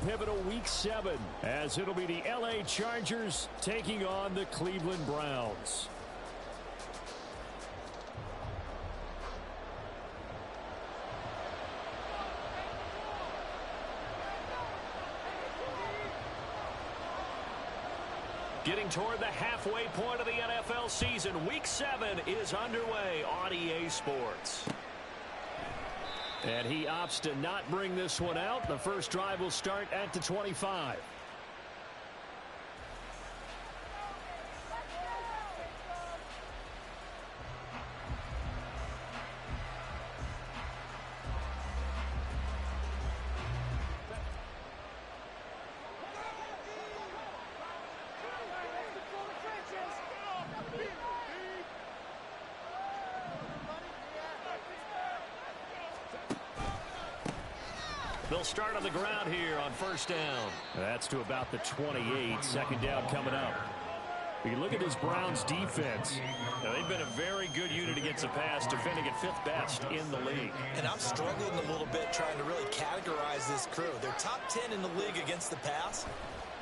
pivotal Week 7 as it'll be the LA Chargers taking on the Cleveland Browns. Getting toward the halfway point of the NFL season, Week 7 is underway on EA Sports. And he opts to not bring this one out. The first drive will start at the 25. They'll start on the ground here on first down. That's to about the 28. Second down coming up. You look at this Browns defense. Now, they've been a very good unit against the pass, defending at 5th best in the league. And I'm struggling a little bit trying to really categorize this crew. They're top 10 in the league against the pass,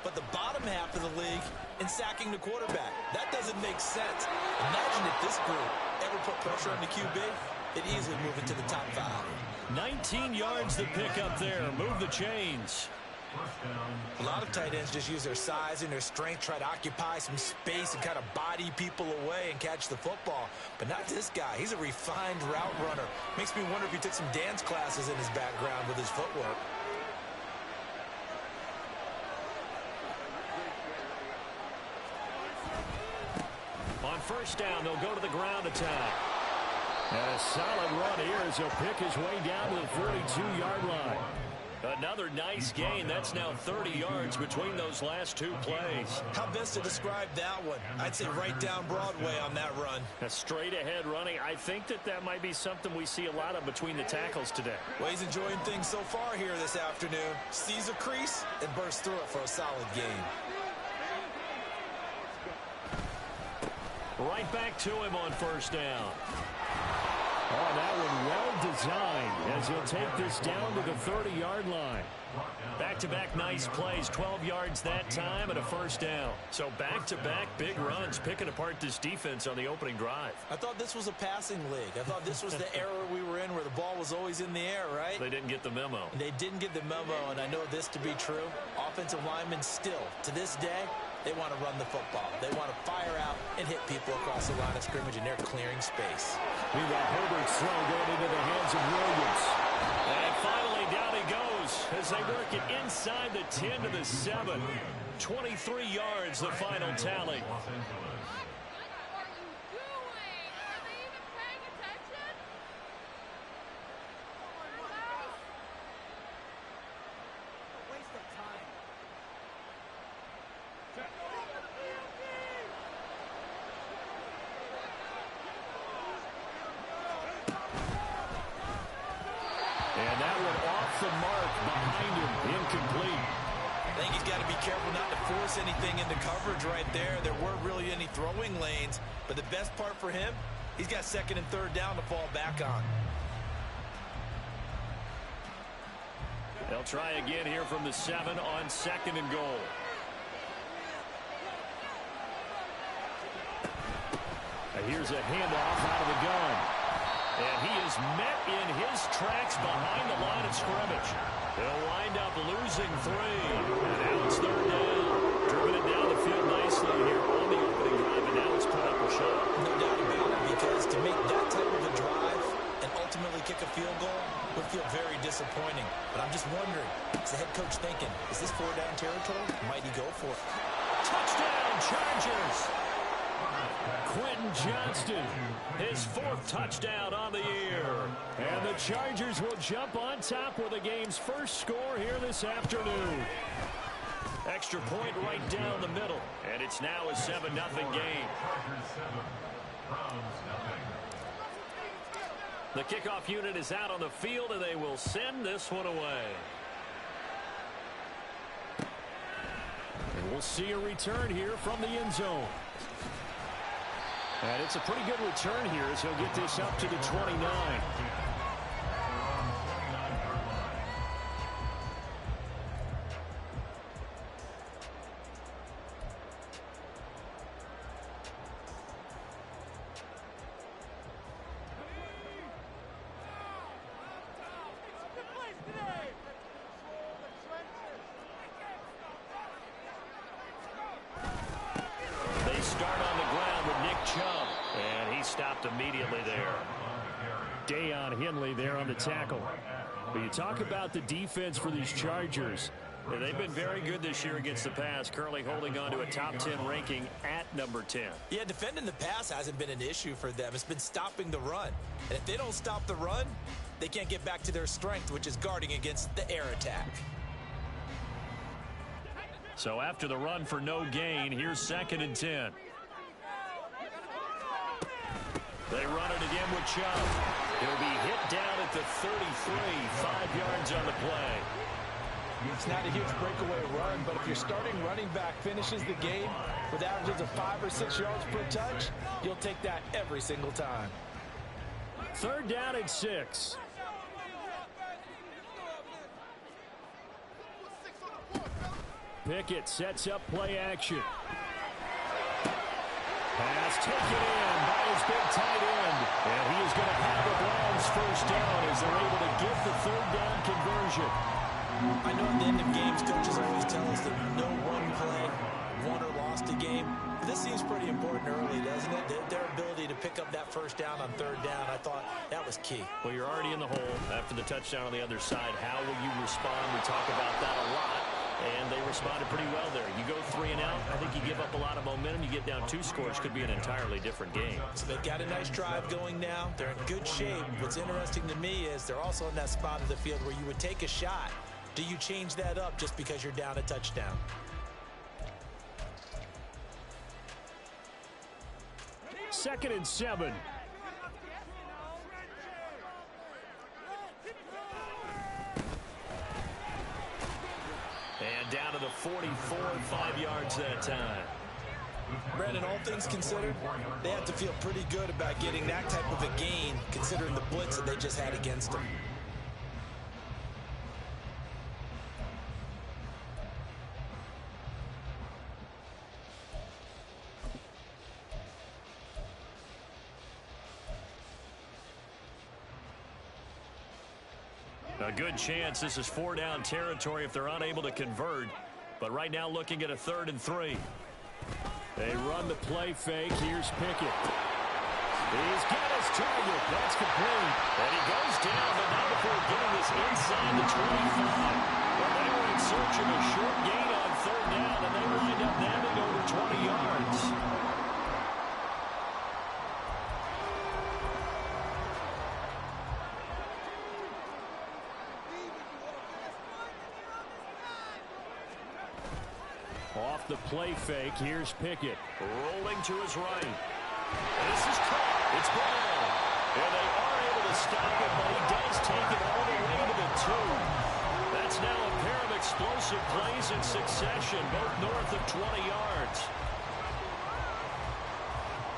but the bottom half of the league in sacking the quarterback. That doesn't make sense. Imagine if this group ever put pressure on the QB, it'd easily move into the top 5. 19 yards to pick up there. Move the chains. A lot of tight ends just use their size and their strength, try to occupy some space and kind of body people away and catch the football. But not this guy. He's a refined route runner. Makes me wonder if he took some dance classes in his background with his footwork. On first down, they'll go to the ground attack. And a solid run here as he'll pick his way down to the 42-yard line. Another nice gain. That's now 30 yards between those last two plays. How best to describe that one? I'd say right down Broadway on that run. A straight-ahead running. I think that might be something we see a lot of between the tackles today. Well, he's enjoying things so far here this afternoon. Sees a crease and bursts through it for a solid gain. Right back to him on first down. Oh, that one well designed as he'll take this down to the 30-yard line. Back-to-back nice plays, 12 yards that time and a first down. So back-to-back big runs, picking apart this defense on the opening drive. I thought this was a passing league. I thought this was the era we were in where the ball was always in the air, right? They didn't get the memo. They didn't get the memo, and I know this to be true. Offensive linemen still, to this day, they want to run the football. They want to fire out and hit people across the line of scrimmage, and they're clearing space. Meanwhile, Herbert's throw going into the hands of Williams. And finally, down he goes as they work it inside the 10 to the 7. 23 yards, the final tally. And that one off the mark behind him, incomplete. I think he's got to be careful not to force anything into coverage right there. There weren't really any throwing lanes, but the best part for him, he's got second and third down to fall back on. They'll try again here from the 7 on second and goal. And here's a handoff out of the gun. And he is met in his tracks behind the line of scrimmage. They'll wind up losing 3. And now it's third down. Driven it down the field nicely here on the opening drive. And now it's put up a shot. No doubt about it, because to make that type of a drive and ultimately kick a field goal would feel very disappointing. But I'm just wondering, is the head coach thinking, is this 4-down territory? Might he go for it? Touchdown, Chargers! Quentin Johnston, his 4th touchdown on the year. And the Chargers will jump on top with the game's first score here this afternoon. Extra point right down the middle. And it's now a 7-0 game. The kickoff unit is out on the field, and they will send this one away. And we'll see a return here from the end zone. And it's a pretty good return here as he'll get this up to the 29. immediately there. Dayon Henley there on the tackle. But you talk about the defense for these Chargers. They've been very good this year against the pass, currently holding on to a top 10 ranking at number 10. Yeah, defending the pass hasn't been an issue for them. It's been stopping the run. And if they don't stop the run, they can't get back to their strength, which is guarding against the air attack. So after the run for no gain, here's 2nd and 10. They run it again with Chubb. He'll be hit down at the 33, 5 yards on the play. It's not a huge breakaway run, but if your starting running back finishes the game with averages of 5 or 6 yards per touch, you'll take that every single time. 3rd down and 6. Pickett sets up play action. Pass taken in by his big tight end. And he is going to have the Browns 1st down as they're able to get the 3rd down conversion. I know at the end of games, coaches always tell us that no one play won or lost a game. But this seems pretty important early, doesn't it? Their ability to pick up that 1st down on 3rd down, I thought that was key. Well, you're already in the hole after the touchdown on the other side. How will you respond? We talk about that a lot. And they responded pretty well there. You go 3 and out, I think you give up a lot of momentum. You get down 2 scores, could be an entirely different game. So they've got a nice drive going now. They're in good shape. What's interesting to me is they're also in that spot of the field where you would take a shot. Do you change that up just because you're down a touchdown? Second and 7. And down to the 44, 5 yards that time. Brandon, all things considered, they have to feel pretty good about getting that type of a gain, considering the blitz that they just had against them. A good chance this is 4-down territory if they're unable to convert. But right now looking at a 3rd and 3. They run the play fake. Here's Pickett. He's got his target. That's complete. And he goes down, but not before getting this inside the 25. Well, they were in search of a short gain on 3rd down, and they wind up nabbing over 20 yards. Off the play fake, here's Pickett. Rolling to his right. This is caught. It's Brown. And they are able to stop it, but he does take it all the way to the 2. That's now a pair of explosive plays in succession, both north of 20 yards.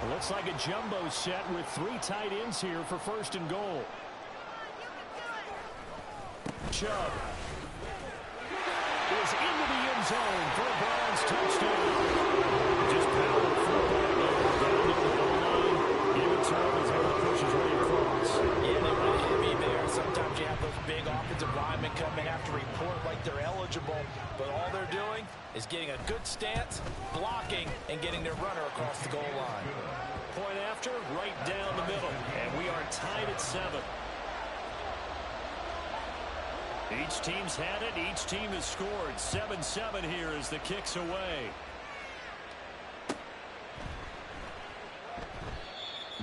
It looks like a jumbo set with 3 tight ends here for 1st and goal. Chubb is into the end zone for a Browns touchdown. Just power football down to the goal line. Give it to him as he pushes right across. Yeah, they run heavy there. Sometimes you have those big offensive linemen come in after report like they're eligible, but all they're doing is getting a good stance, blocking, and getting their runner across the goal line. Point after, right down the middle. And we are tied at 7. Each team's had it. Each team has scored. 7-7 here as the kick's away.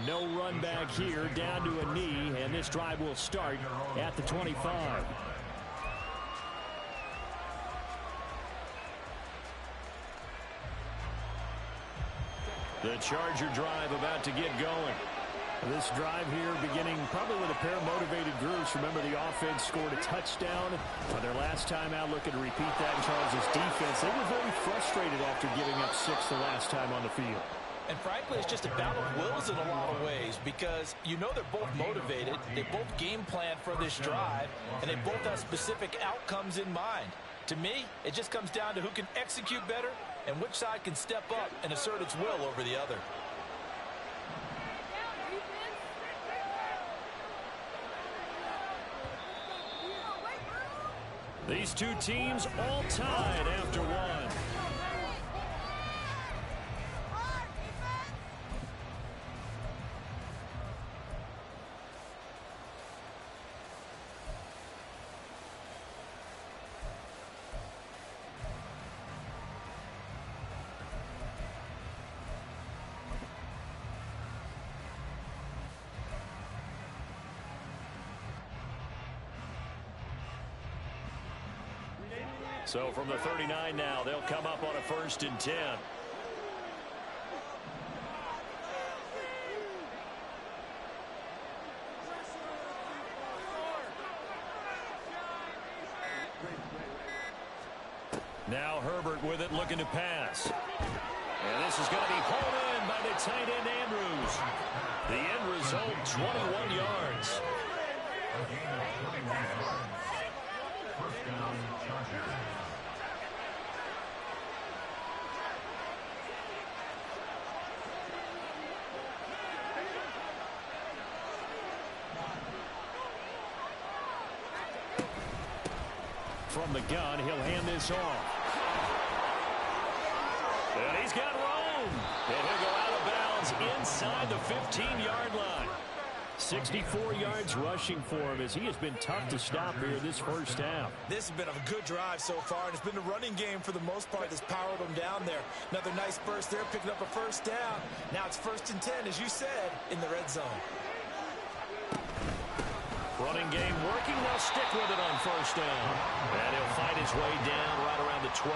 No run back here, down to a knee, and this drive will start at the 25. The Charger drive about to get going. This drive here beginning probably with a pair of motivated groups. Remember, the offense scored a touchdown on their last time out, looking to repeat that in Chargers defense. They were very frustrated after giving up 6 the last time on the field. And frankly, it's just a battle of wills in a lot of ways because you know they're both motivated. They both game plan for this drive, and they both have specific outcomes in mind. To me, it just comes down to who can execute better and which side can step up and assert its will over the other. These two teams all tied after one. So from the 39 now, they'll come up on a 1st and 10. Now Herbert with it, looking to pass. And this is going to be pulled in by the tight end Andrews. The end result, 21 yards. From the gun, he'll hand this off. And he's got room. And he'll go out of bounds inside the 15-yard line. 64 yards rushing for him as he has been tough to stop here this first half. This has been a good drive so far, and it's been the running game for the most part that's powered them down there. Another nice burst there, picking up a 1st down. Now it's 1st and 10, as you said, in the red zone. Running game working. They'll stick with it on 1st down. And he'll fight his way down right around the 12.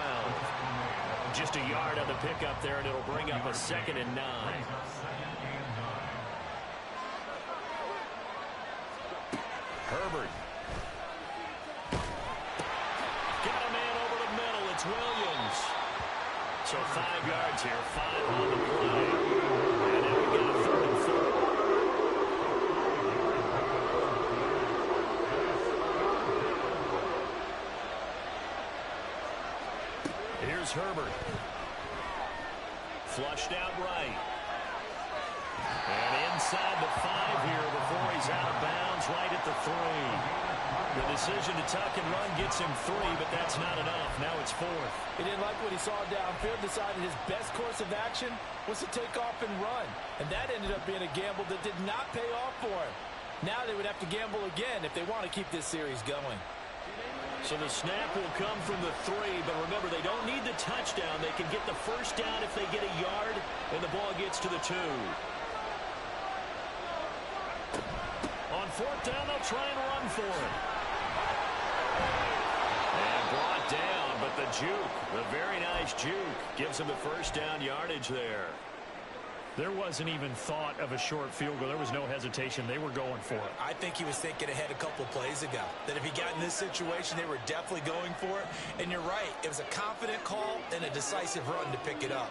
Just a yard on the pickup there, and it'll bring up a 2nd and 9. Herbert. Got a man over the middle. It's Williams. So 5 yards here, 5 on the play. And now we got 3rd and 4. Here's Herbert. Flushed out right. And inside the 5 here before he's out of bounds right at the 3. The decision to tuck and run gets him 3, but that's not enough. Now it's 4th. He didn't like what he saw downfield, decided his best course of action was to take off and run. And that ended up being a gamble that did not pay off for him. Now they would have to gamble again if they want to keep this series going. So the snap will come from the 3, but remember, they don't need the touchdown. They can get the 1st down if they get a yard, and the ball gets to the 2. On 4th down, they'll try and run for it. And brought down, but the juke, the very nice juke, gives him the 1st down yardage there. There wasn't even thought of a short field goal. There was no hesitation. They were going for it. I think he was thinking ahead a couple plays ago, that if he got in this situation, they were definitely going for it. And you're right, it was a confident call and a decisive run to pick it up.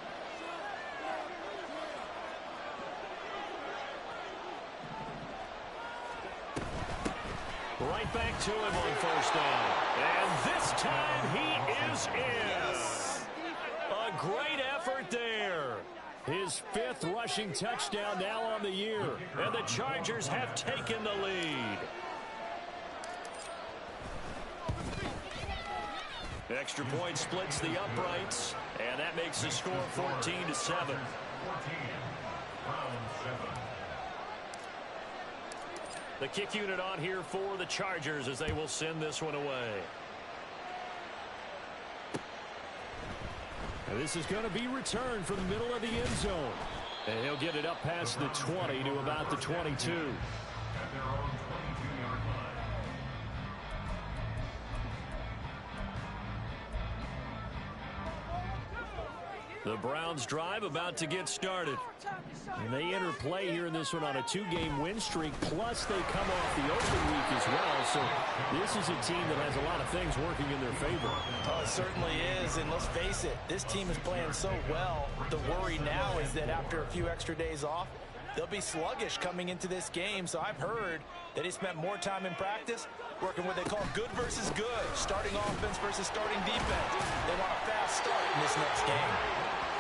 Right back to him on 1st down. And this time he is in. Yes. A great effort there. His 5th rushing touchdown now on the year. And the Chargers have taken the lead. Extra point splits the uprights. And that makes the score 14-7. The kick unit on here for the Chargers as they will send this one away. And this is going to be returned from the middle of the end zone. And he'll get it up past the 20 to about the 22. The Browns drive about to get started. And they enter play here in this one on a 2-game win streak, plus they come off the open week as well. So this is a team that has a lot of things working in their favor. Oh, it certainly is, and let's face it, this team is playing so well. The worry now is that after a few extra days off, they'll be sluggish coming into this game. So I've heard that he spent more time in practice working what they call good versus good, starting offense versus starting defense. They want a fast start in this next game.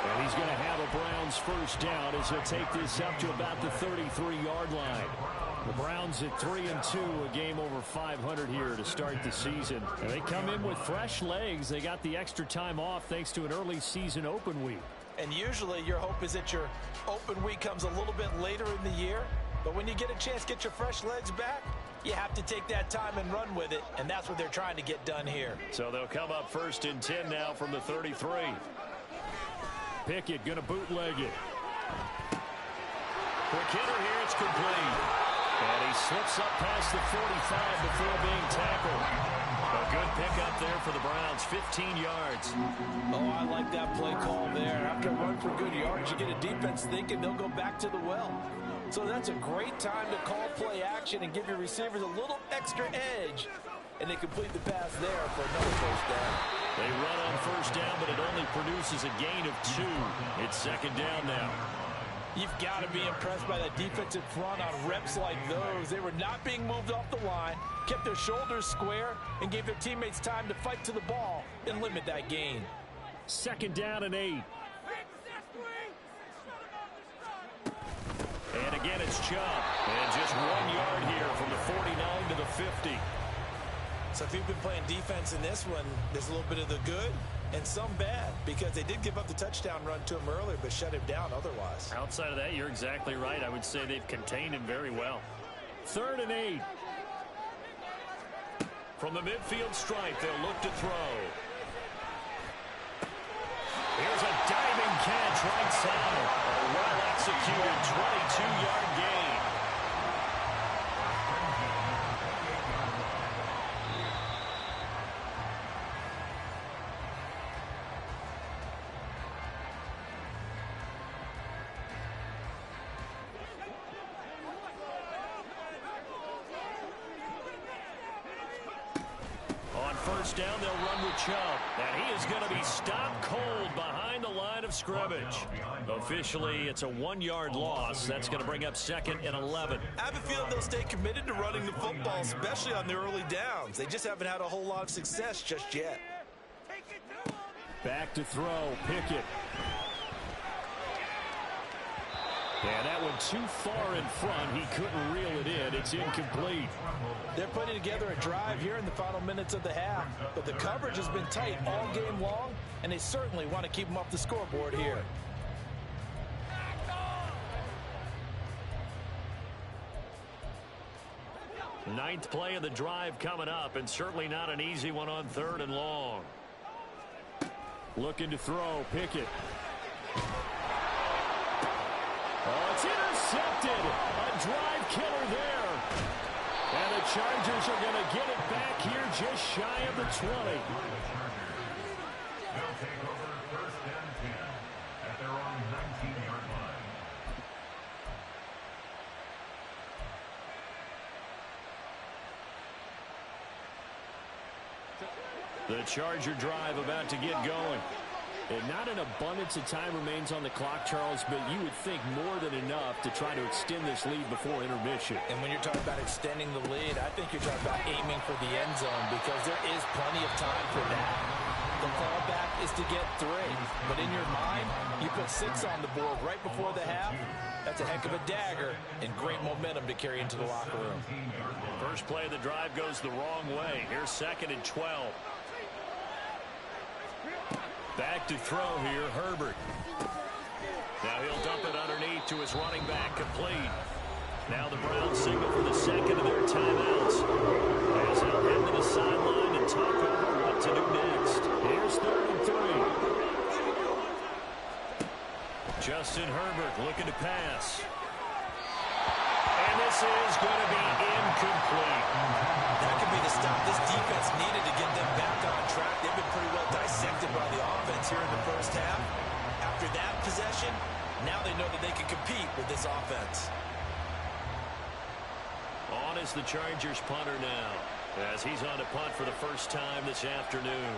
And he's going to have a Browns 1st down as he'll take this up to about the 33-yard line. The Browns at 3-2, a game over 500 here to start the season. And they come in with fresh legs. They got the extra time off thanks to an early season open week. And usually your hope is that your open week comes a little bit later in the year. But when you get a chance to get your fresh legs back, you have to take that time and run with it. And that's what they're trying to get done here. So they'll come up 1st and 10 now from the 33. Pickett going to bootleg it. Quick hitter here, it's complete. And he slips up past the 45 before being tackled. A good pickup there for the Browns, 15 yards. Oh, I like that play call there. After a run for good yards, you get a defense thinking they'll go back to the well. So that's a great time to call play action and give your receivers a little extra edge. And they complete the pass there for another first down. They run on first down, but it only produces a gain of 2. It's second down now. You've got to be impressed by that defensive front on reps like those. They were not being moved off the line, kept their shoulders square, and gave their teammates time to fight to the ball and limit that gain. Second down and 8. And again, it's Chubb. And just 1 yard here from the 49 to the 50. So if you've been playing defense in this one, there's a little bit of the good and some bad, because they did give up the touchdown run to him earlier but shut him down otherwise. Outside of that, you're exactly right. I would say they've contained him very well. 3rd and 8. From the midfield stripe, they'll look to throw. Here's a diving catch right side. A well-executed 22-yard gain. First down, they'll run with Chubb. And he is going to be stopped cold behind the line of scrimmage. Officially, it's a 1-yard loss. That's going to bring up 2nd and 11. I have a feeling they'll stay committed to running the football, especially on the early downs. They just haven't had a whole lot of success just yet. Back to throw, Pickett. And that one too far in front. He couldn't reel it in. It's incomplete. They're putting together a drive here in the final minutes of the half. But the coverage has been tight all game long, and they certainly want to keep them off the scoreboard here. Ninth play of the drive coming up, and certainly not an easy one on 3rd and long. Looking to throw, Pickett. Oh, it's intercepted. A drive killer there. And the Chargers are going to get it back here just shy of the 20. They'll take over 1st and 10 at their own 19-yard line. The Charger drive about to get going. And not an abundance of time remains on the clock, Charles, but you would think more than enough to try to extend this lead before intermission. And when you're talking about extending the lead, I think you're talking about aiming for the end zone, because there is plenty of time for that. The fallback is to get 3. But in your mind, you put 6 on the board right before the half. That's a heck of a dagger and great momentum to carry into the locker room. First play of the drive goes the wrong way. Here's 2nd and 12. Back to throw here, Herbert. Now he'll dump it underneath to his running back, complete. Now the Browns signal for the 2nd of their timeouts, as they'll head to the sideline and talk over what to do next. Here's 3rd and 3. Justin Herbert looking to pass. And this is going to be incomplete. That could be the stop this defense needed to get them back on track. They've been pretty well dissected by the offense here in the first half. After that possession, now they know that they can compete with this offense. On is the Chargers punter now, as he's on to punt for the first time this afternoon.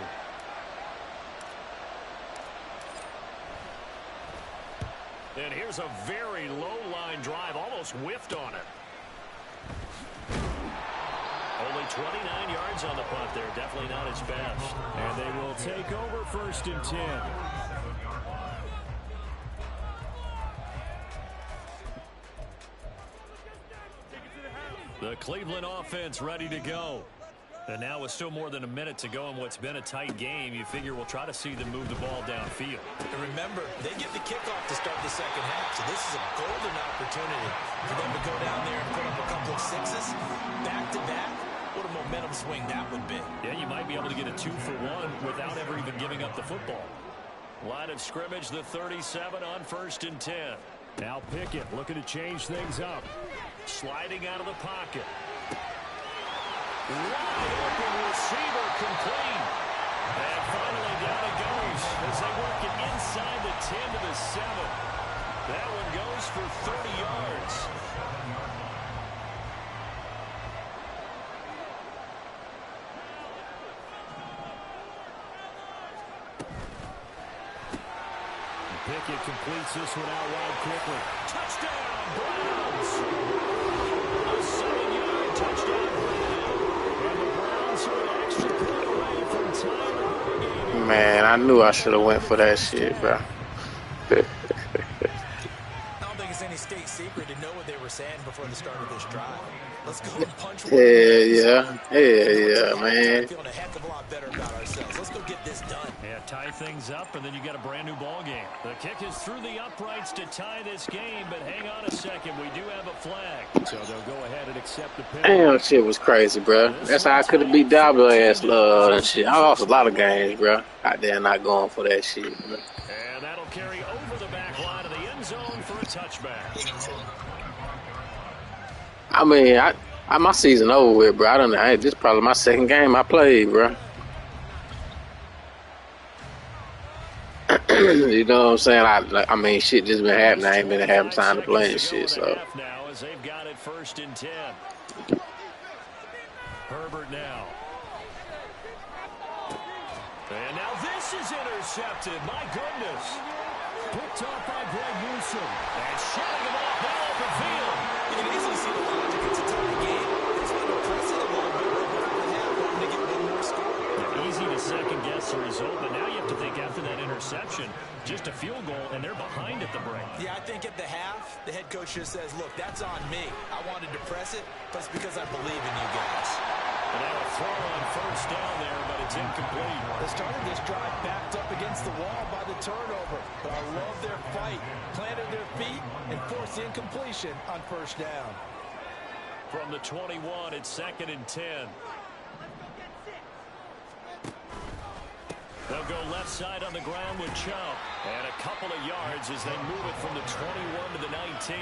And here's a very low-line drive, almost whiffed on it. Only 29 yards on the punt there, definitely not his best. And they will take over 1st and 10. The Cleveland offense ready to go. And now with still more than a minute to go in what's been a tight game, you figure we'll try to see them move the ball downfield. And remember, they get the kickoff to start the second half, so this is a golden opportunity for them to go down there and put up a couple of 6s back-to-back. What a momentum swing that would be. Yeah, you might be able to get a 2-for-1 without ever even giving up the football. Line of scrimmage, the 37 on 1st and 10. Now Pickett looking to change things up. Sliding out of the pocket. Wide open receiver complete. And finally down it goes as they work it inside the 10 to the 7. That one goes for 30 yards. Pickett completes this one out wide quickly. Touchdown, Browns! A 7-yard touchdown play. And the Browns are an extra point away from tying the ball game. Man, I knew I should have went for that shit, bro. I don't think it's any state secret to know what they were saying before the start of this drive. Let's go and punch one. Yeah, man. Feeling a heck of a lot better about ourselves. Let's go get this done. Yeah, tie things up, and then you got a brand new ball game. The kick is through the uprights to tie this game, but hang on a second. We do have a flag. So they'll go ahead and accept the penalty. Damn, shit was crazy, bro. That's how I could have beat Diablo ass and shit. I lost a lot of games, bro. Out there not going for that shit, bro. And that'll carry over the back line of the end zone for a touchback. I mean, my season over with, bro. I don't know. This is probably my second game I played, bro. You know what I'm saying? I mean, shit just been happening. I ain't been having time to play and shit, so. Now as they've got it 1st and 10. Herbert now. And now this is intercepted. My goodness. Picked off by Greg Newsom. And shutting him off now open field. You can easily see the logic. It's a tie game. It's going to press it a little bit right back to half, hoping to get one more score. Easy to second-guess the result, but now you have to think after that interception, just a field goal, and they're behind at the break. Yeah, I think at the half, the head coach just says, look, that's on me. I wanted to press it, but it's because I believe in you guys. And now a throw on 1st down there, but it's incomplete. They started this drive backed up against the wall by the turnover, but I love their fight. Planted their feet and forced the incompletion on 1st down. From the 21, it's 2nd and 10. They'll go left side on the ground with Chubb. And a couple of yards as they move it from the 21 to the 19.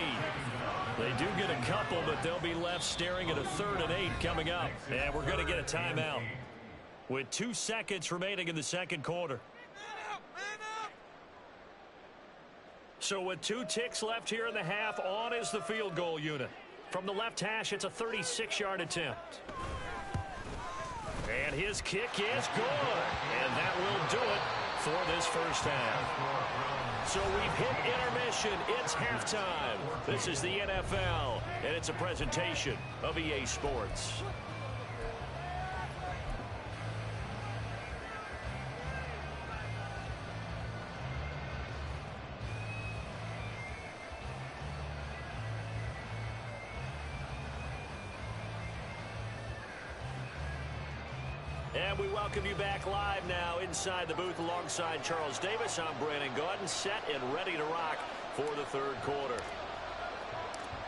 They do get a couple, but they'll be left staring at a 3rd and 8 coming up. And we're going to get a timeout with 2 seconds remaining in the 2nd quarter. So with 2 ticks left here in the half, on is the field goal unit. From the left hash, it's a 36-yard attempt. And his kick is good. And that will do it for this 1st half. So we've hit intermission. It's halftime. This is the NFL, and it's a presentation of EA Sports. And we welcome you back live now inside the booth alongside Charles Davis. I'm Brandon Gordon, set and ready to rock for the 3rd quarter.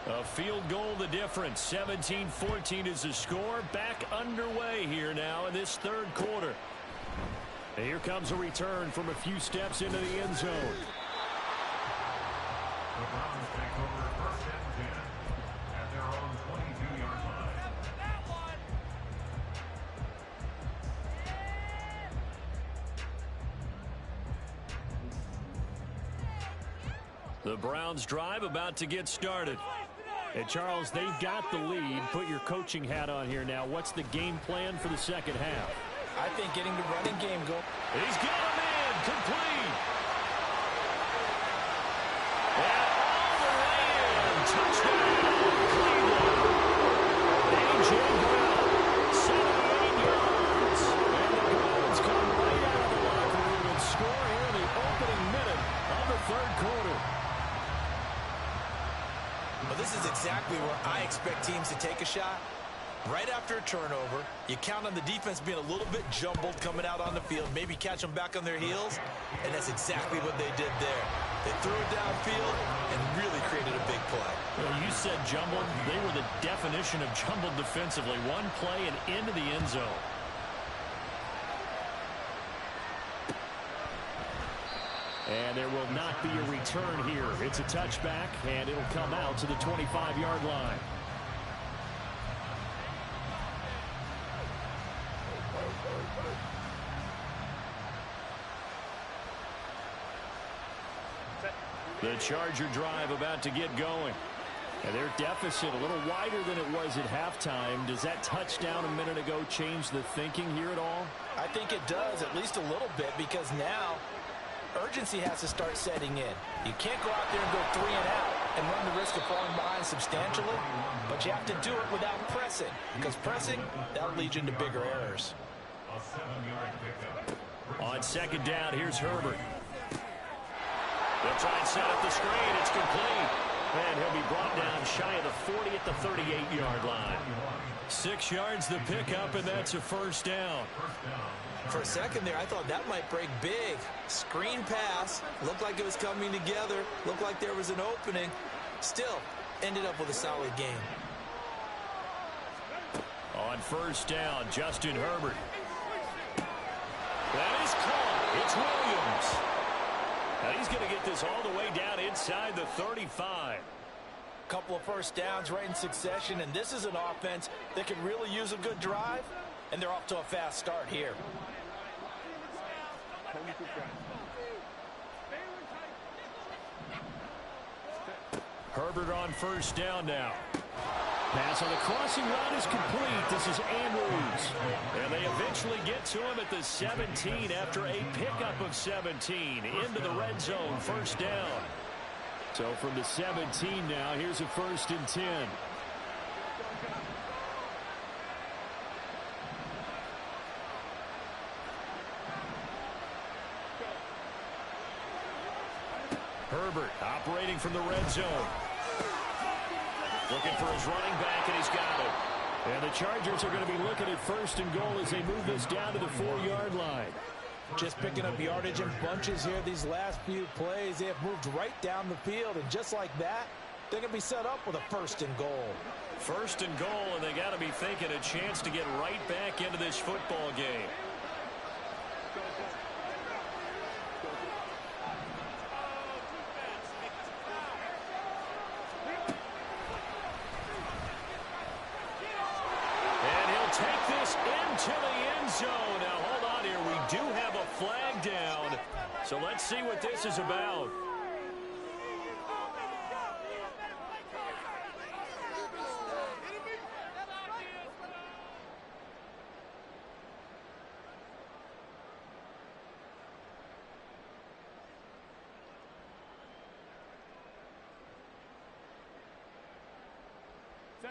A field goal the difference. 17-14 is the score. Back underway here now in this 3rd quarter. And here comes a return from a few steps into the end zone. The Browns take over 1st and 10 at their own 22-yard line. The Browns drive about to get started. And Charles, they've got the lead. Put your coaching hat on here now. What's the game plan for the 2nd half? I think getting the running game going. He's got a man complete. And all the way in. Touchdown, Cleveland. A.J. Brown, 78 yards. And the Browns come right out of the locker room and score here in the opening minute of the 3rd quarter. Well, this is exactly where I expect teams to take a shot. Right after a turnover, you count on the defense being a little bit jumbled coming out on the field, maybe catch them back on their heels, and that's exactly what they did there. They threw it downfield and really created a big play. Well, you said jumbled. They were the definition of jumbled defensively. One play and into the end zone. And there will not be a return here. It's a touchback, and it'll come out to the 25-yard line. The Charger drive about to get going. And their deficit a little wider than it was at halftime. Does that touchdown a minute ago change the thinking here at all? I think it does, at least a little bit, because now urgency has to start setting in. You can't go out there and go 3 and out and run the risk of falling behind substantially, but you have to do it without pressing, because pressing, that'll lead you into bigger errors. A 7-yard pickup. On second down, here's Herbert. They'll try and set up the screen. It's complete. And he'll be brought down shy of the 40 at the 38-yard line. 6 yards the pickup, and that's a first down. For a second there, I thought that might break big. Screen pass. Looked like it was coming together. Looked like there was an opening. Still, ended up with a solid game. On first down, Justin Herbert. That is caught. It's Williams. Now he's going to get this all the way down inside the 35. Couple of first downs right in succession, and this is an offense that can really use a good drive, and they're off to a fast start here. Herbert on first down now. Pass on the crossing route is complete. This is Andrews. And they eventually get to him at the 17 after a pickup of 17 into the red zone. First down. So from the 17 now, here's a 1st and 10. Herbert operating from the red zone. Looking for his running back, and he's got it. And the Chargers are going to be looking at 1st and goal as they move this down to the 4-yard line. Just picking up yardage in bunches here these last few plays. They have moved right down the field, and just like that, they're going to be set up with a 1st and goal. 1st and goal, and they got to be thinking a chance to get right back into this football game. To the end zone. Now, hold on here. We do have a flag down. So let's see what this is about.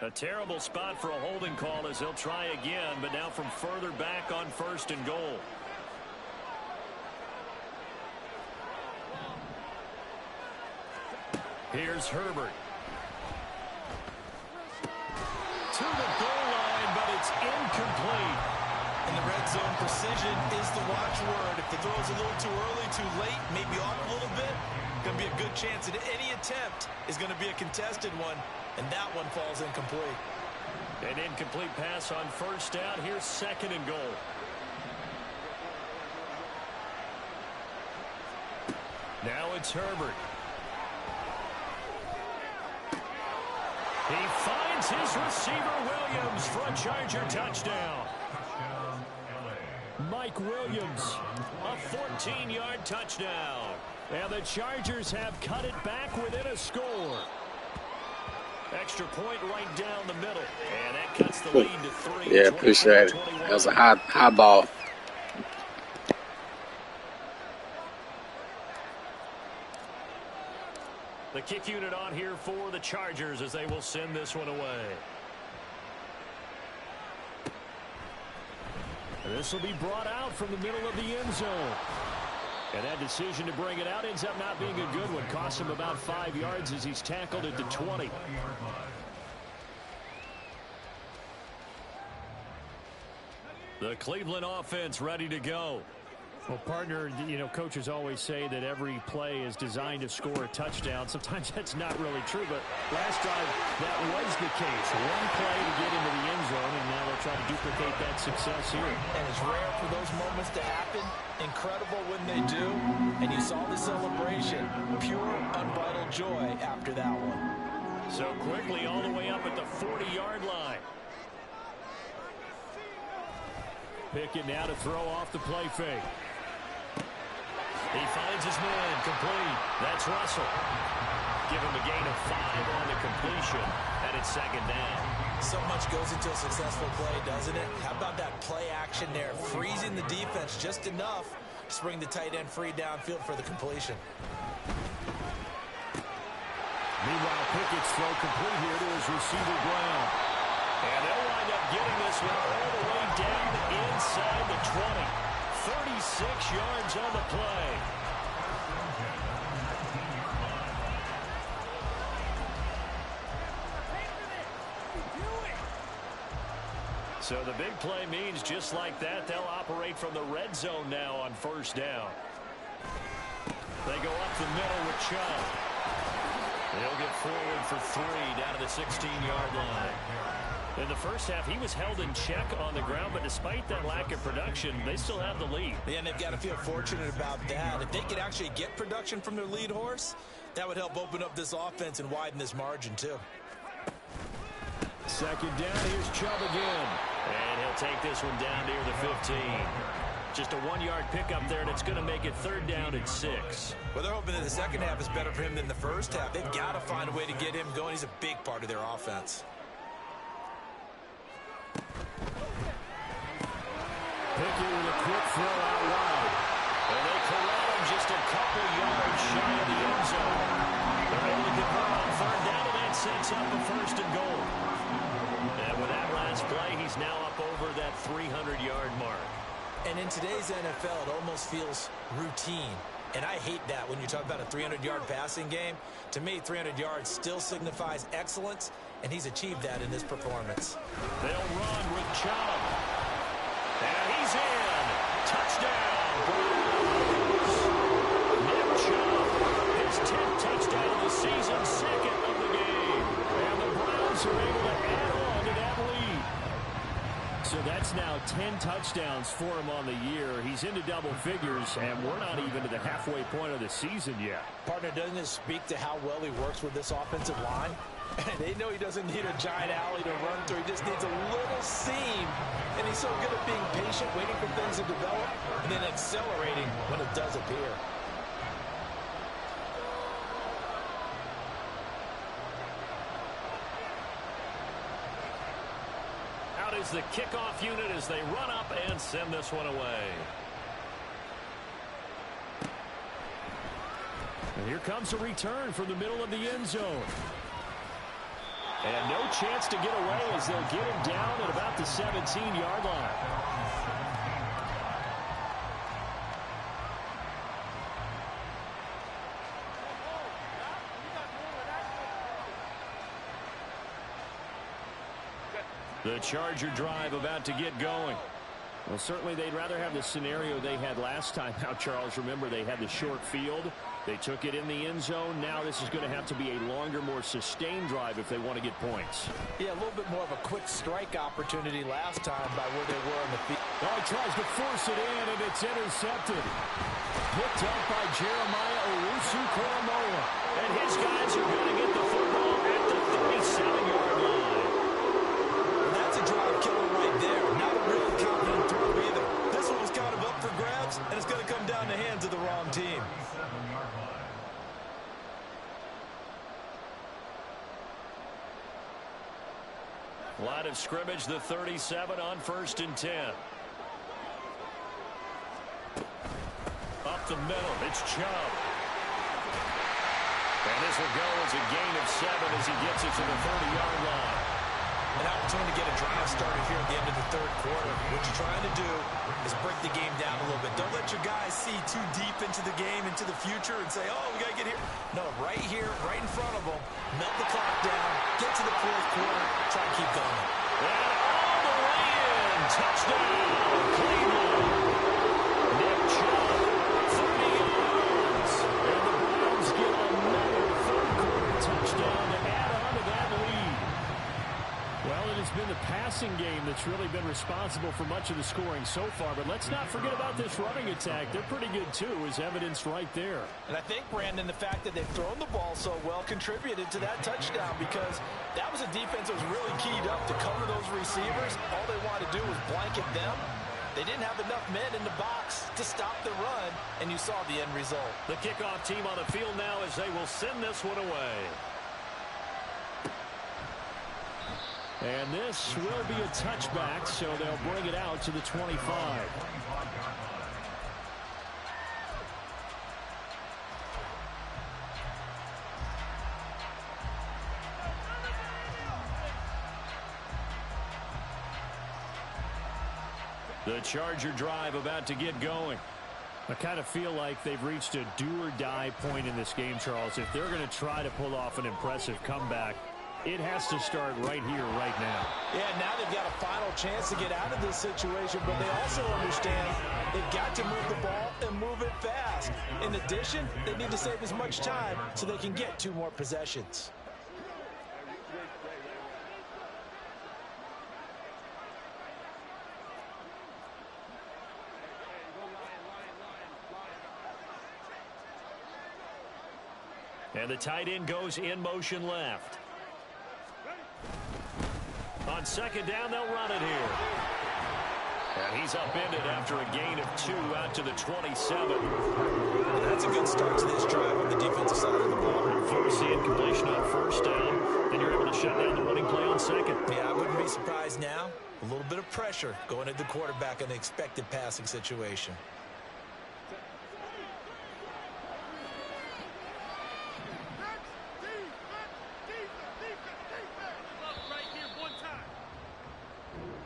A terrible spot for a holding call as they'll try again, but now from further back on 1st and goal. Here's Herbert. To the goal line, but it's incomplete. In the red zone, precision is the watchword. If the throw's a little too early, too late, maybe off a little bit, going to be a good chance that any attempt is going to be a contested one, and that one falls incomplete. An incomplete pass on 1st down. Here's 2nd and goal. Now it's Herbert. He finds his receiver, Williams, for a Charger touchdown. Mike Williams, a 14-yard touchdown. And the Chargers have cut it back within a score. Extra point right down the middle. And that cuts the lead to 3. Yeah, appreciate it. That was a high ball. The kick unit on here for the Chargers as they will send this one away. This will be brought out from the middle of the end zone. And that decision to bring it out ends up not being a good one. Costs him about 5 yards as he's tackled at the 20. The Cleveland offense ready to go. Well, partner, you know, coaches always say that every play is designed to score a touchdown. Sometimes that's not really true, but last drive, that was the case. One play to get into the end zone, and now they'll try to duplicate that success here. And it's rare for those moments to happen. Incredible when they do. And you saw the celebration. Pure, unbridled joy after that one. So quickly all the way up at the 40-yard line. Pickett now to throw off the play fake. He finds his man, complete. That's Russell. Give him a gain of 5 on the completion, and it's second down. So much goes into a successful play, doesn't it? How about that play action there, freezing the defense just enough to bring the tight end free downfield for the completion. Meanwhile, Pickett's throw complete here to his receiver, Brown. And they'll wind up getting this one all the way down inside the 20. 36 yards on the play. So the big play means just like that, they'll operate from the red zone now on first down. They go up the middle with Chubb. They'll get forward for 3 down to the 16-yard line. In the first half, he was held in check on the ground, but despite that lack of production, they still have the lead. Yeah, and they've got to feel fortunate about that. If they could actually get production from their lead horse, that would help open up this offense and widen this margin, too. Second down, here's Chubb again. And he'll take this one down near the 15. Just a 1-yard pickup there, and it's going to make it third down and 6. Well, they're hoping that the second half is better for him than the first half. They've got to find a way to get him going. He's a big part of their offense. Pickett with a quick throw out wide. And they corral him just a couple yards shy of the end zone. They're able to convert on third down, and that sets up a first and goal. And with that last play, he's now up over that 300-yard mark. And in today's NFL, it almost feels routine. And I hate that when you talk about a 300-yard passing game. To me, 300 yards still signifies excellence, and he's achieved that in this performance. They'll run with Chubb. And he's in. Touchdown. Nick Chubb, his 10th touchdown of the season, second of the game. And the Browns are able to add on to that lead. So that's now 10 touchdowns for him on the year. He's into double figures, and we're not even to the halfway point of the season yet. Partner, doesn't it speak to how well he works with this offensive line? They know he doesn't need a giant alley to run through. He just needs a little seam. And he's so good at being patient, waiting for things to develop, and then accelerating when it does appear. Out is the kickoff unit as they run up and send this one away. And here comes a return from the middle of the end zone. And no chance to get away as they'll get him down at about the 17-yard line. The Charger drive about to get going. Well, certainly they'd rather have the scenario they had last time. Now, Charles, remember they had the short field. They took it in the end zone. Now this is going to have to be a longer, more sustained drive if they want to get points. Yeah, a little bit more of a quick strike opportunity last time by where they were on the field. Oh, he tries to force it in, and it's intercepted. Picked up by Jeremiah Owusu-Koramoah. And his guys are going to get the football at the 37-yard line. And that's a drive killer right there. Not a real confident throw either. This one was kind of up for grabs, and it's going to come down the hands of the wrong team. Line of scrimmage, the 37 on 1st and 10. Up the middle, it's Chubb. And this will go as a gain of 7 as he gets it to the 30-yard line. An opportunity to get a drive started here at the end of the third quarter. What you're trying to do is break the game down a little bit. Don't let your guys see too deep into the game, into the future, and say, oh, we got to get here. No, right here, right in front of them, melt the clock down, get to the fourth quarter, try to keep going. And all the way in. Touchdown, Cleveland. Nick Chubb, 30 yards. And the Browns get another third-quarter touchdown to add on to that lead. Well, it has been the passing game that's really been responsible for much of the scoring so far. But let's not forget about this running attack. They're pretty good, too, as evidenced right there. And I think, Brandon, the fact that they've thrown the ball so well contributed to that touchdown because that was a defense that was really keyed up to cover those receivers. All they wanted to do was blanket them. They didn't have enough men in the box to stop the run, and you saw the end result. The kickoff team on the field now as they will send this one away. And this will be a touchback, so they'll bring it out to the 25. The Charger drive about to get going. I kind of feel like they've reached a do-or-die point in this game, Charles. If they're going to try to pull off an impressive comeback, it has to start right here, right now. Yeah, now they've got a final chance to get out of this situation, but they also understand they've got to move the ball and move it fast. In addition, they need to save as much time so they can get 2 more possessions. And the tight end goes in motion left. On second down, they'll run it here. And he's upended after a gain of 2 out to the 27. And that's a good start to this drive on the defensive side of the ball. You force the incompletion on first down, then you're able to shut down the running play on second. Yeah, I wouldn't be surprised now. A little bit of pressure going at the quarterback in an expected passing situation.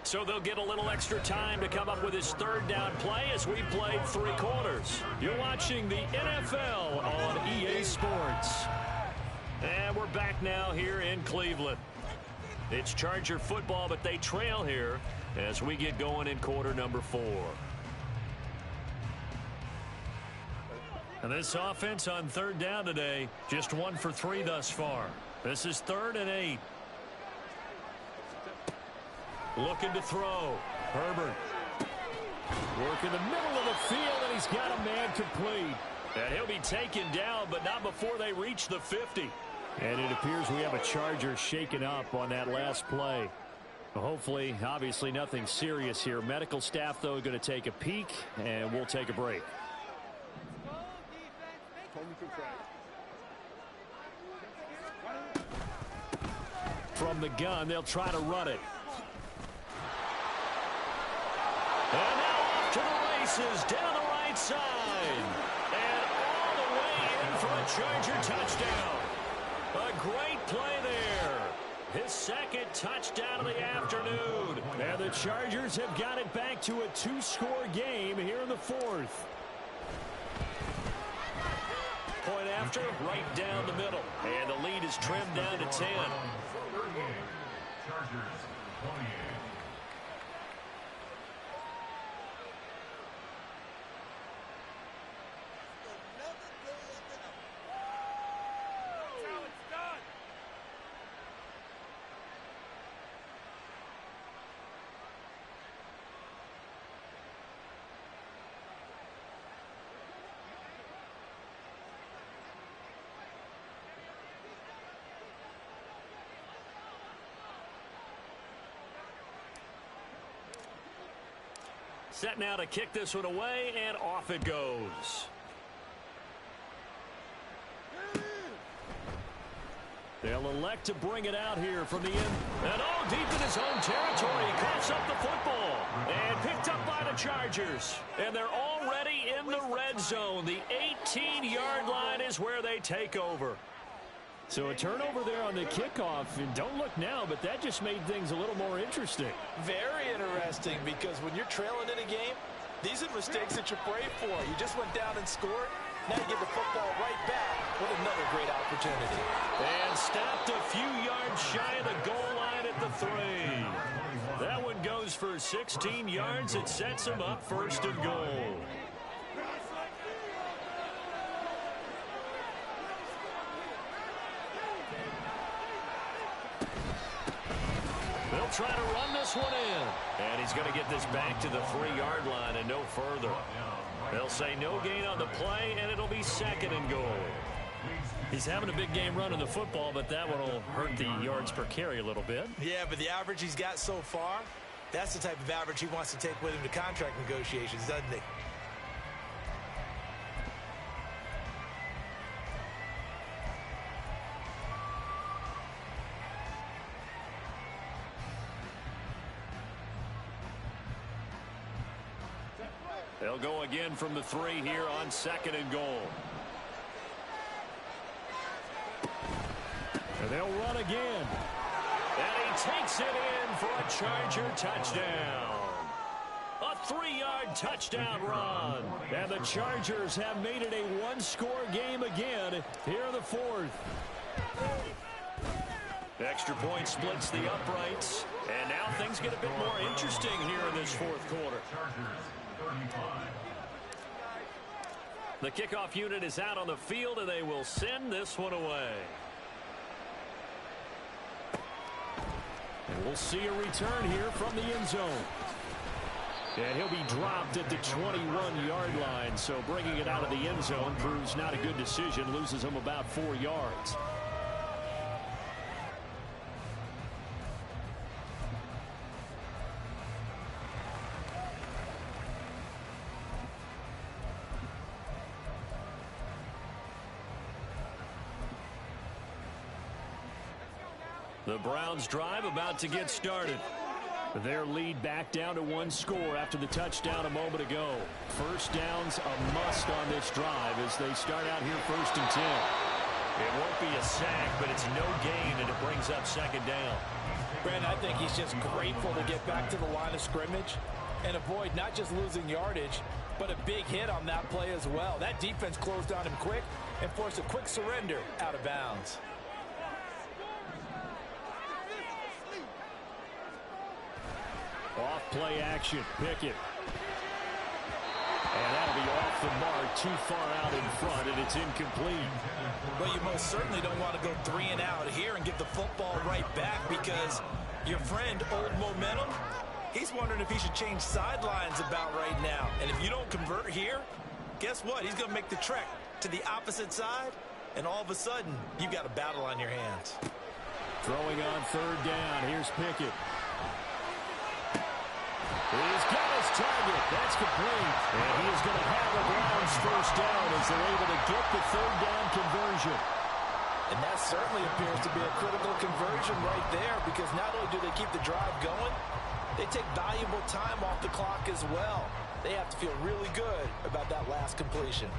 So they'll get a little extra time to come up with his third down play as we played 3 quarters. You're watching the NFL on EA Sports. And we're back now here in Cleveland. It's Charger football, but they trail here as we get going in quarter number 4. And this offense on third down today, just 1 for 3 thus far. This is 3rd and 8. Looking to throw. Herbert. Work in the middle of the field, and he's got a man complete. And he'll be taken down, but not before they reach the 50. And it appears we have a Charger shaken up on that last play. Hopefully, obviously nothing serious here. Medical staff, though, going to take a peek, and we'll take a break. From the gun, they'll try to run it. And now off to the races down the right side. And all the way in for a Charger touchdown. A great play there. His 2nd touchdown of the afternoon. And the Chargers have got it back to a 2-score game here in the 4th. Point after, right down the middle. And the lead is trimmed down to 10. Chargers 28. Set now to kick this one away, and off it goes. They'll elect to bring it out here from the end. And all deep in his own territory. Coughs up the football. And picked up by the Chargers. And they're already in the red zone. The 18-yard line is where they take over. So a turnover there on the kickoff, and don't look now, but that just made things a little more interesting. Very interesting, because when you're trailing in a game, these are mistakes that you pray for. You just went down and scored. Now you get the football right back with another great opportunity. And stopped a few yards shy of the goal line at the 3. That one goes for 16 yards. It sets them up 1st and goal. They'll try to run this one in. And he's going to get this back to the 3-yard line and no further. They'll say no gain on the play, and it'll be 2nd and goal. He's having a big game running the football, but that one will hurt the yards per carry a little bit. Yeah, but the average he's got so far, That's the type of average he wants to take with him to contract negotiations, doesn't he? They'll go again from the 3 here on 2nd and goal. And they'll run again. And he takes it in for a Charger touchdown. A 3-yard touchdown run. And the Chargers have made it a one-score game again here in the 4th. Extra point splits the uprights. And now things get a bit more interesting here in this 4th quarter. The kickoff unit is out on the field, and they will send this one away. And we'll see a return here from the end zone. And he'll be dropped at the 21-yard line, so bringing it out of the end zone proves not a good decision, loses him about 4 yards. The Browns drive about to get started. Their lead back down to 1 score after the touchdown a moment ago. First down's a must on this drive as they start out here 1st and 10. It won't be a sack, but it's no gain, and it brings up 2nd down. Brandon, I think he's just grateful to get back to the line of scrimmage and avoid not just losing yardage, but a big hit on that play as well. That defense closed on him quick and forced a quick surrender out of bounds. Off play action, Pickett. And that'll be off the mark, too far out in front, and it's incomplete. Well, you most certainly don't want to go 3 and out here and give the football right back because your friend, Old Momentum, he's wondering if he should change sidelines about right now. And if you don't convert here, guess what? He's going to make the trek to the opposite side, and all of a sudden, you've got a battle on your hands. Throwing on 3rd down. Here's Pickett. He's got his target. That's complete. And he is going to have the Browns 1st down as they're able to get the 3rd down conversion. And that certainly appears to be a critical conversion right there because not only do they keep the drive going, they take valuable time off the clock as well. They have to feel really good about that last completion.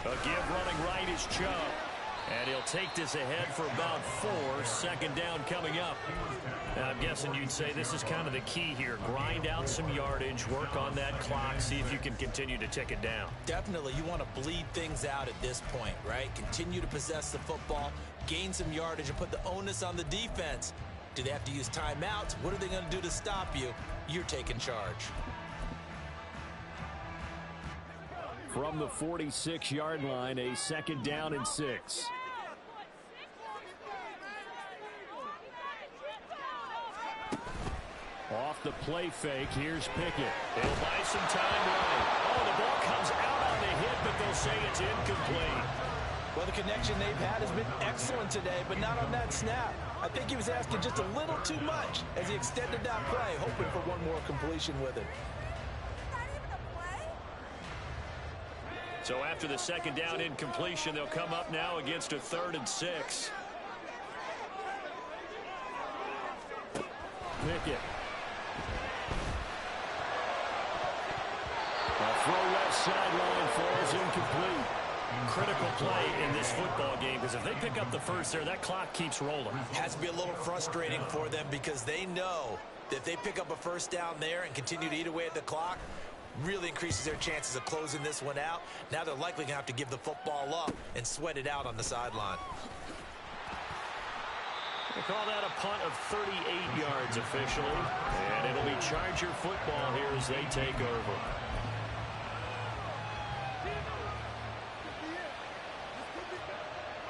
A give running right is Chubb. And he'll take this ahead for about 4. 2nd down coming up. And I'm guessing you'd say this is kind of the key here. Grind out some yardage, work on that clock, see if you can continue to tick it down. Definitely. You want to bleed things out at this point, right? Continue to possess the football, gain some yardage, and put the onus on the defense. Do they have to use timeouts? What are they going to do to stop you? You're taking charge. From the 46-yard line, a 2nd down and 6. Off the play fake, here's Pickett. They'll buy some time right. Oh, the ball comes out on the hit, but they'll say it's incomplete. Well, the connection they've had has been excellent today, but not on that snap. I think he was asking just a little too much as he extended that play, hoping for one more completion with it. So after the 2nd down incompletion, they'll come up now against a 3rd and 6. Pickett. A throw left sideline falls incomplete. Critical play in this football game because if they pick up the 1st there, that clock keeps rolling. Has to be a little frustrating for them because they know that if they pick up a 1st down there and continue to eat away at the clock, really increases their chances of closing this one out. Now they're likely going to have to give the football up and sweat it out on the sideline. They call that a punt of 38 yards officially. And it'll be Charger football here as they take over.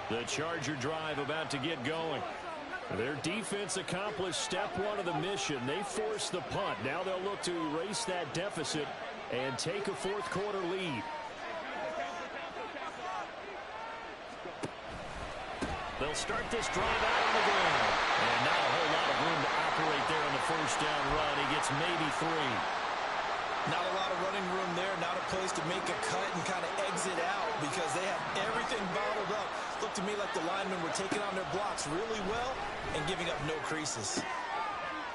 The Charger drive about to get going. Their defense accomplished step 1 of the mission. They forced the punt. Now they'll look to erase that deficit and take a 4th quarter lead. They'll start this drive out on the ground. And not a whole lot of room to operate there on the first down run. He gets maybe 3. Not a lot of running room there, not a place to make a cut and kind of exit out because they have everything bottled up. Looked to me like the linemen were taking on their blocks really well and giving up no creases.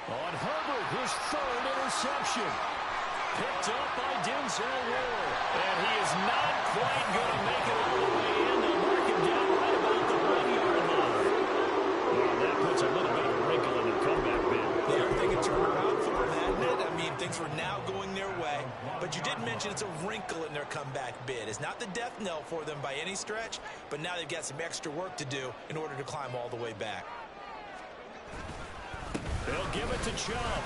On Herbert, his 3rd interception. Picked up by Denzel Ward. And he is not quite going to make it all the way in. They'll mark him down right about the 1-yard line. Well, that puts a little bit of a wrinkle in the comeback bid. Yeah, everything had turned around for them, hadn't it? I mean, things were now going their way. But you did mention it's a wrinkle in their comeback bid. It's not the death knell for them by any stretch, but now they've got some extra work to do in order to climb all the way back. They'll give it to Chubb.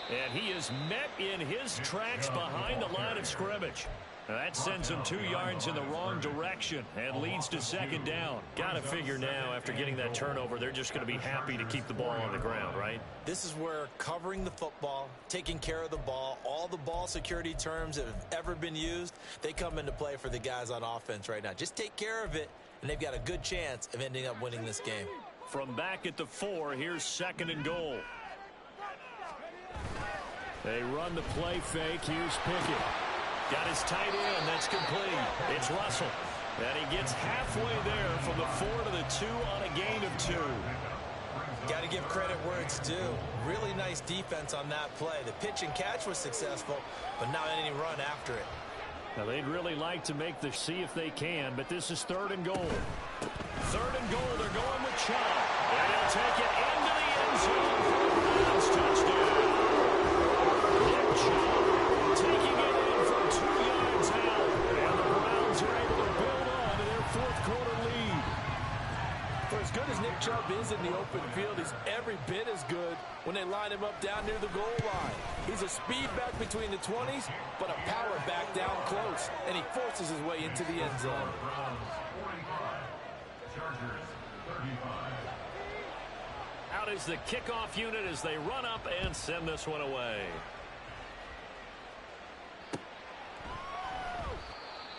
And he is met in his tracks behind the line of scrimmage. Now that sends him 2 yards in the wrong direction and leads to 2nd down. Got to figure now, after getting that turnover, they're just going to be happy to keep the ball on the ground, right? This is where covering the football, taking care of the ball, all the ball security terms that have ever been used, they come into play for the guys on offense right now. Just take care of it, and they've got a good chance of ending up winning this game. From back at the 4, here's 2nd and goal. They run the play fake. Here's Pickett. Got his tight end. That's complete. It's Russell. And he gets halfway there from the 4 to the 2 on a gain of 2. Got to give credit where it's due. Really nice defense on that play. The pitch and catch was successful, but not any run after it. Now, they'd really like to make the see if they can, but this is 3rd and goal. 3rd and goal. They're going with Chubb. And he'll take it into the end zone for a Browns touchdown. Nick Chubb taking it in from 2 yards out. And the Browns are able to build on to their 4th quarter lead. For as good as Nick Chubb is in the open field, he's every bit as good when they line him up down near the goal line. He's a speed back between the 20s, but a power back down close, and he forces his way into the end zone. Out is the kickoff unit as they run up and send this one away.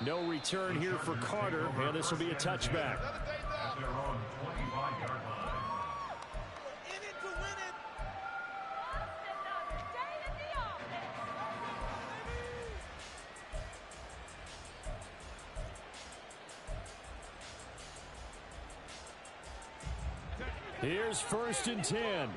No return here for Carter, and this will be a touchback. Here's 1st and 10.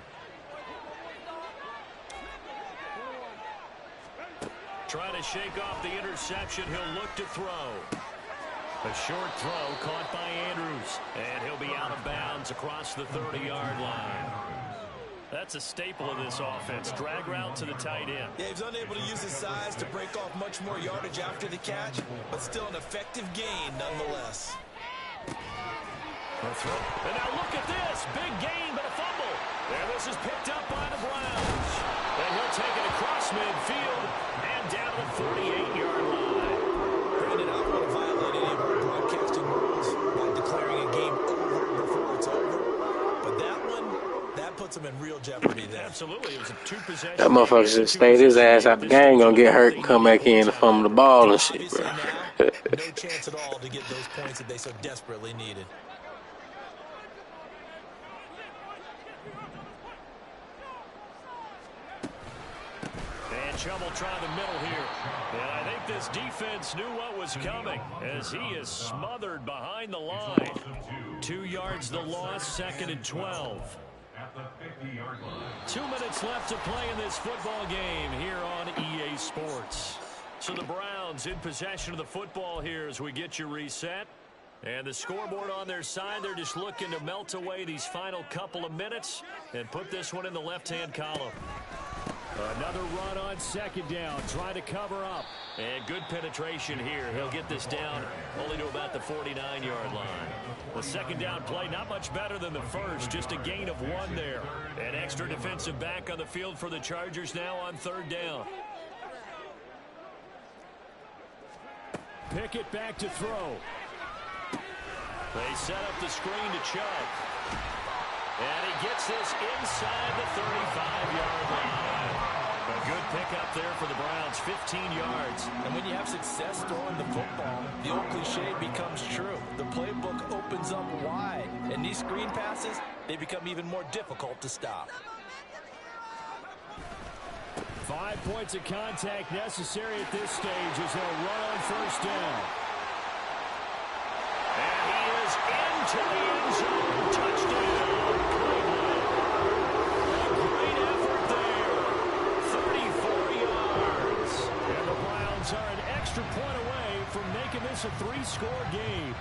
Trying to shake off the interception. He'll look to throw. A short throw caught by Andrews. And he'll be out of bounds across the 30-yard line. That's a staple of this offense. Drag route to the tight end. Yeah, he's unable to use his size to break off much more yardage after the catch, but still an effective gain nonetheless. And now look at this. Big gain, but a fumble. And this is picked up by the Browns. And he'll take it across midfield and down to the 38-yard line. Brandon, I don't want to violate any of our broadcasting rules by declaring a game over before it's over. But that one, that puts him in real jeopardy there. Absolutely. It was a 2-possession. That motherfucker should stay his ass out the game, gonna get hurt and come back in and fumble the ball and shit, bro. No chance at all to get those points that they so desperately needed. Chubb will try the middle here. And I think this defense knew what was coming as he is smothered behind the line. 2 yards the loss, 2nd and 12. 2 minutes left to play in this football game here on EA Sports. So the Browns in possession of the football here as we get you reset. And the scoreboard on their side, they're just looking to melt away these final couple of minutes and put this one in the left-hand column. Another run on 2nd down, trying to cover up. And good penetration here. He'll get this down only to about the 49-yard line. The 2nd down play, not much better than the first, just a gain of 1 there. An extra defensive back on the field for the Chargers now on 3rd down. Pickett back to throw. They set up the screen to Chubb. And he gets this inside the 35-yard line. A good pickup there for the Browns, 15 yards. And when you have success throwing the football, the old cliche becomes true. The playbook opens up wide, and these screen passes, they become even more difficult to stop. 5 points of contact necessary at this stage as they'll run on first down. And he is into the end zone. Touchdown, Cleveland. A great effort there. 34 yards. And the Browns are an extra point away from making this a 3-score game.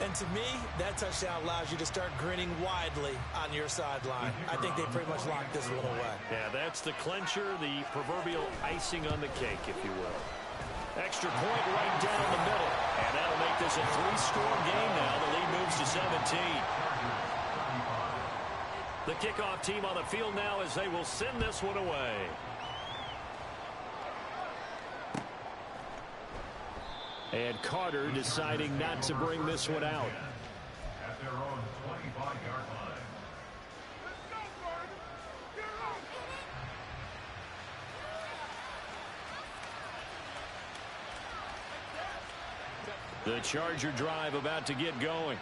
And to me, that touchdown allows you to start grinning widely on your sideline. I think they pretty much locked this one away. Yeah, that's the clincher, the proverbial icing on the cake, if you will. Extra point right down the middle. And that'll make this a 3-score game now. The lead moves to 17. The kickoff team on the field now as they will send this one away. And Carter deciding not to bring this one out. At their own 25-yard line. The Charger drive about to get going.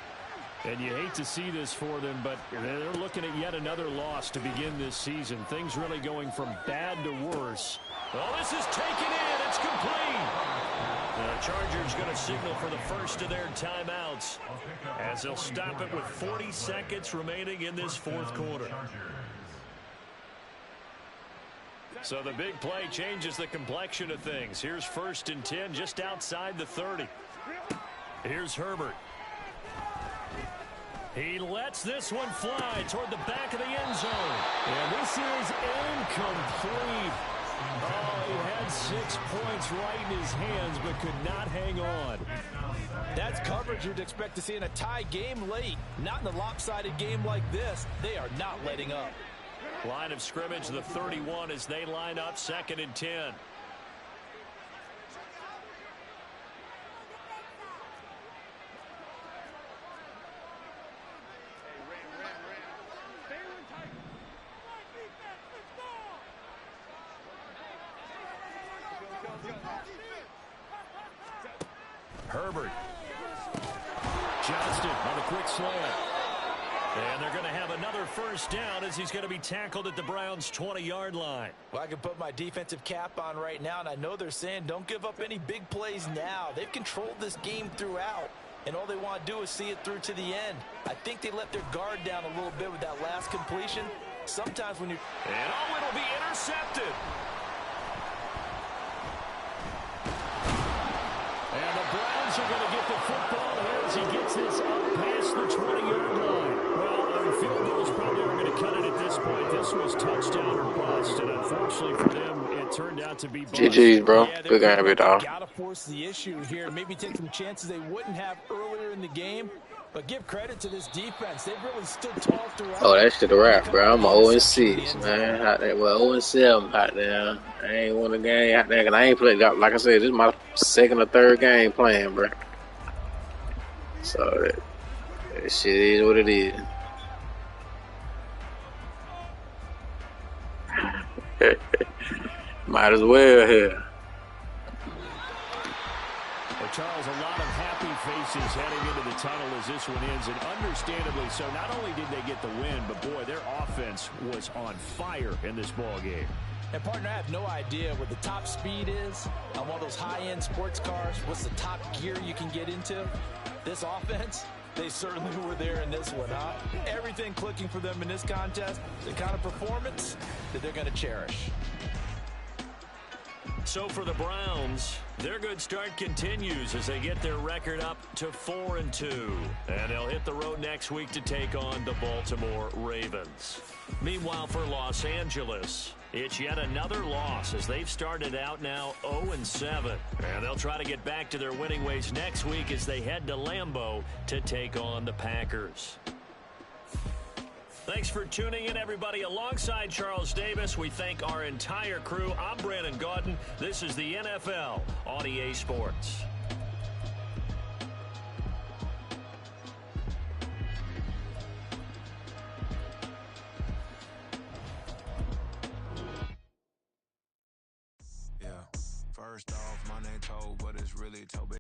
And you hate to see this for them, but they're looking at yet another loss to begin this season. Things really going from bad to worse. Oh, this is taken in. It's complete. The Chargers going to signal for the first of their timeouts as they'll stop it with 40 seconds remaining in this fourth quarter. So the big play changes the complexion of things. Here's 1st and 10 just outside the 30. Here's Herbert. He lets this one fly toward the back of the end zone. And this is incomplete. Oh, he had 6 points right in his hands but could not hang on. That's coverage you'd expect to see in a tie game late. Not in a lopsided game like this. They are not letting up. Line of scrimmage, the 31 as they line up 2nd and 10. Herbert. Johnston on the quick slant. And they're going to have another first down as he's going to be tackled at the Browns' 20-yard line. Well, I can put my defensive cap on right now, and I know they're saying don't give up any big plays now. They've controlled this game throughout, and all they want to do is see it through to the end. I think they let their guard down a little bit with that last completion. Sometimes when you... And oh, it'll be intercepted. And the Browns are going to get the football here as he gets this up past the 20-yard line. Well, field goals probably aren't going to cut it at this point. This was touchdown or bust, and unfortunately for them, it turned out to be bust. GG's, bro. Yeah, Good game, big dog. Got to force the issue here. Maybe take some chances they wouldn't have earlier in the game. But give credit to this defense. They've really stood tall throughout. Oh, that shit a wrap, bro. I'm 0-6, man. Out there, well, 0-7 out there. I ain't won a game out there because I ain't played. Like I said, this is my 2nd or 3rd game playing, bro. So that shit is what it is. Might as well here. Well, Charles, a lot of happy faces heading into the tunnel as this one ends, and understandably so. Not only did they get the win, but boy, their offense was on fire in this ball game. And partner, I have no idea what the top speed is on one of those high-end sports cars. What's the top gear you can get into? This offense, they certainly were there in this one, huh? Everything clicking for them in this contest, the kind of performance that they're going to cherish. So for the Browns, their good start continues as they get their record up to 4-2. And they'll hit the road next week to take on the Baltimore Ravens. Meanwhile, for Los Angeles, it's yet another loss as they've started out now 0-7. And they'll try to get back to their winning ways next week as they head to Lambeau to take on the Packers. Thanks for tuning in, everybody. Alongside Charles Davis, we thank our entire crew. I'm Brandon Gaudin. This is the NFL on EA Sports. First off, my name Toe, but it's really Toby.